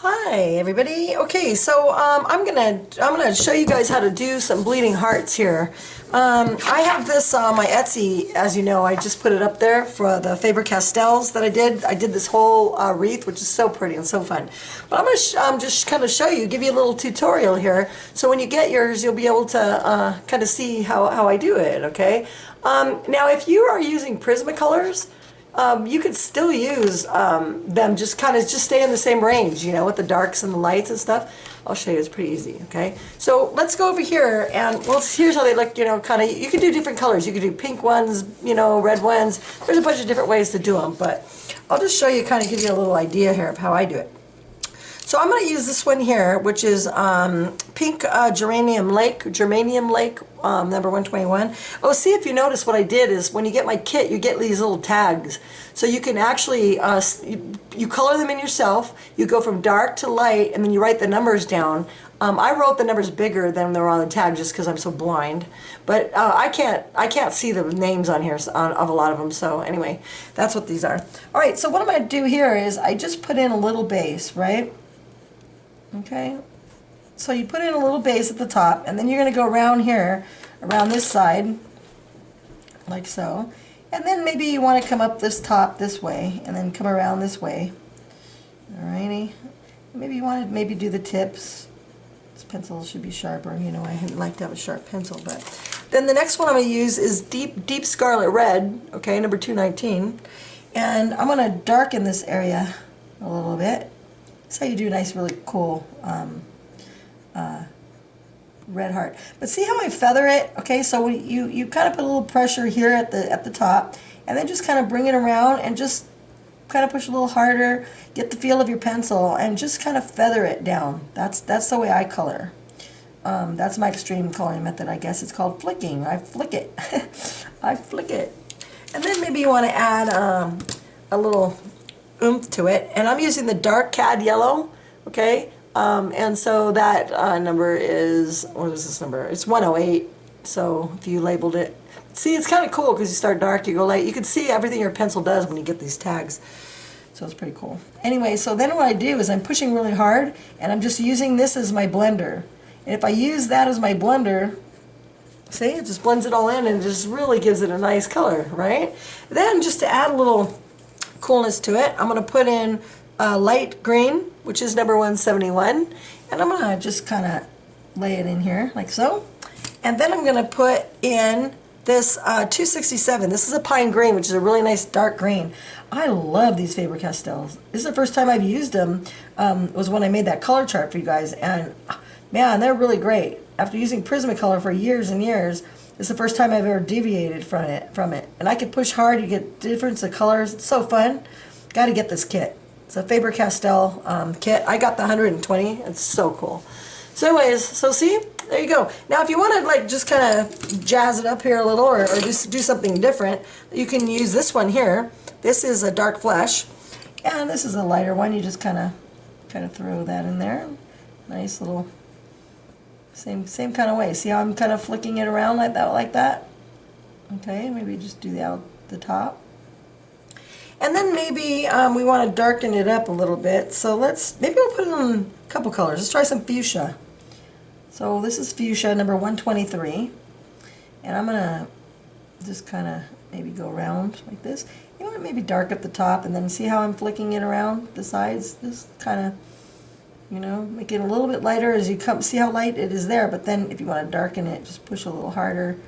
Hi everybody. Okay, so I'm gonna show you guys how to do some bleeding hearts here. I have this on my Etsy, as you know. I just put it up there for the Faber Castells that I did. I did this whole wreath, which is so pretty and so fun. But I'm gonna just kind of show you, give you a little tutorial here, so when you get yours, you'll be able to kind of see how I do it. Okay. Now, if you are using Prismacolors, you could still use them, just kind of just stay in the same range, you know, with the darks and the lights and stuff. I'll show you, it's pretty easy, okay? So let's go over here and, well, here's how they look, you know, kind of, you can do different colors. You can do pink ones, you know, red ones. There's a bunch of different ways to do them, but I'll just show you, kind of give you a little idea here of how I do it. So I'm going to use this one here, which is pink geranium lake, number 121. Oh, see, if you notice, what I did is when you get my kit, you get these little tags. So you can actually, you color them in yourself, you go from dark to light, and then you write the numbers down. I wrote the numbers bigger than they're on the tag just because I'm so blind. But I can't see the names on here of a lot of them. So anyway, that's what these are. All right, so what I'm going to do here is I just put in a little base, right? Okay, so you put in a little base at the top, and then you're going to go around here, around this side, like so. And then maybe you want to come up this top this way, and then come around this way. Alrighty. Maybe you want to maybe do the tips. This pencil should be sharper. You know, I like to have a sharp pencil. But then the next one I'm going to use is deep scarlet red. Okay, number 219, and I'm going to darken this area a little bit. That's how you do a nice, really cool red heart. But see how I feather it? Okay, so you kind of put a little pressure here at the top, and then just kind of bring it around and just kind of push a little harder, get the feel of your pencil, and just kind of feather it down. That's the way I color. That's my extreme coloring method, I guess. It's called flicking. I flick it. I flick it. And then maybe you want to add a little oomph to it, and I'm using the dark cad yellow, okay, and so that number is, what is this number? It's 108. So if you labeled it, see, it's kind of cool because you start dark, you go light. You can see everything your pencil does when you get these tags, so it's pretty cool. Anyway, so then what I do is I'm pushing really hard, and I'm just using this as my blender. And if I use that as my blender, see, it just blends it all in and just really gives it a nice color, right? Then just to add a little coolness to it, I'm going to put in light green, which is number 171, and I'm going to just kind of lay it in here like so. And then I'm going to put in this 267. This is a pine green, which is a really nice dark green. I love these Faber Castells. This is the first time I've used them, was when I made that color chart for you guys, and man, they're really great. After using Prismacolor for years and years, it's the first time I've ever deviated from it. And I can push hard, you get difference of colors. It's so fun. Got to get this kit. It's a Faber Castell kit. I got the 120. It's so cool. So anyways, so see? There you go. Now if you want to like just kind of jazz it up here a little, or just do something different, you can use this one here. This is a dark flesh, and this is a lighter one. You just kind of throw that in there. Nice little... Same kind of way. See how I'm kind of flicking it around like that? Okay, maybe just do the top. And then maybe we want to darken it up a little bit. So maybe we'll put it on a couple colors. Let's try some fuchsia. So this is fuchsia, number 123. And I'm going to just kind of maybe go around like this. You want to maybe dark up the top, and then see how I'm flicking it around the sides? Just kind of, you know, make it a little bit lighter as you come. See how light it is there, but then if you want to darken it, just push a little harder,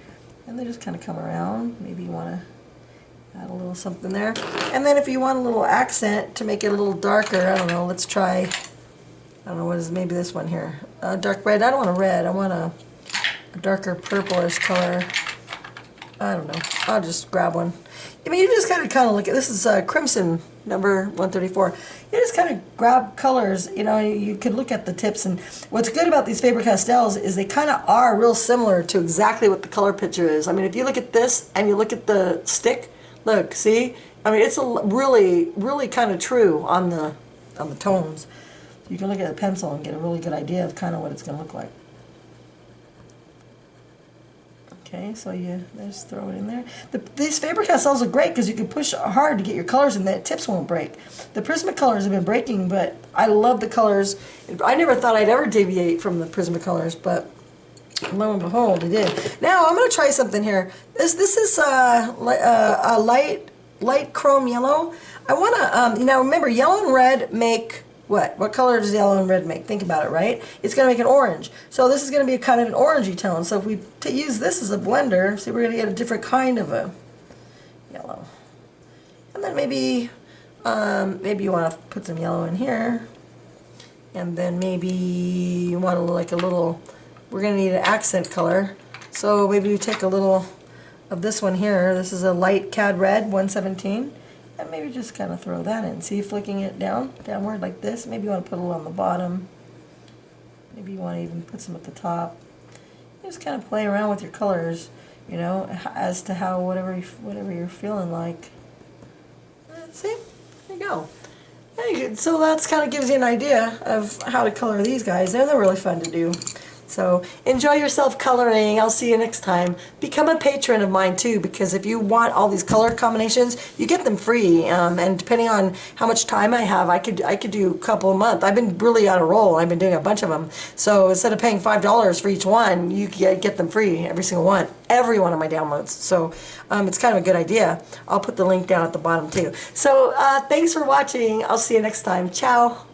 and then just kind of come around. Maybe you want to add a little something there. And then if you want a little accent to make it a little darker, I don't know, let's try, I don't know, what is maybe this one here. Dark red. I don't want a red. I want a darker purplish color. I don't know. I'll just grab one. I mean, you just kind of look at, this is crimson, number 134. You just kind of grab colors, you know, you could look at the tips. And what's good about these Faber Castells is they kind of are real similar to exactly what the color picture is. I mean, if you look at this and you look at the stick, look, see? I mean, it's really kind of true on the tones. You can look at a pencil and get a really good idea of kind of what it's going to look like. Okay, so you just throw it in there. These Faber Castells are great because you can push hard to get your colors and the tips won't break. The Prismacolors have been breaking, but I love the colors. I never thought I'd ever deviate from the Prismacolors, but lo and behold, I did. Now I'm going to try something here. This is a light chrome yellow. I want to, now remember, yellow and red make what? What color does yellow and red make? Think about it, right? It's going to make an orange. So this is going to be a kind of an orangey tone. So if we use this as a blender, see, we're going to get a different kind of a yellow. And then maybe you want to put some yellow in here. And then maybe you want to like a little, we're going to need an accent color. So maybe you take a little of this one here. This is a light cad red, 117. And maybe just kind of throw that in. See, flicking it downward like this. Maybe you want to put a little on the bottom. Maybe you want to even put some at the top. You just kind of play around with your colors, you know, as to how whatever you're feeling like. See, there you go. So that's kind of gives you an idea of how to color these guys. They're really fun to do. So enjoy yourself coloring. I'll see you next time. Become a patron of mine too, because if you want all these color combinations, you get them free. And depending on how much time I have, I could do a couple a month. I've been really on a roll. I've been doing a bunch of them. So instead of paying $5 for each one, you get them free, every single one, every one of my downloads. So it's kind of a good idea. I'll put the link down at the bottom too. So thanks for watching. I'll see you next time. Ciao.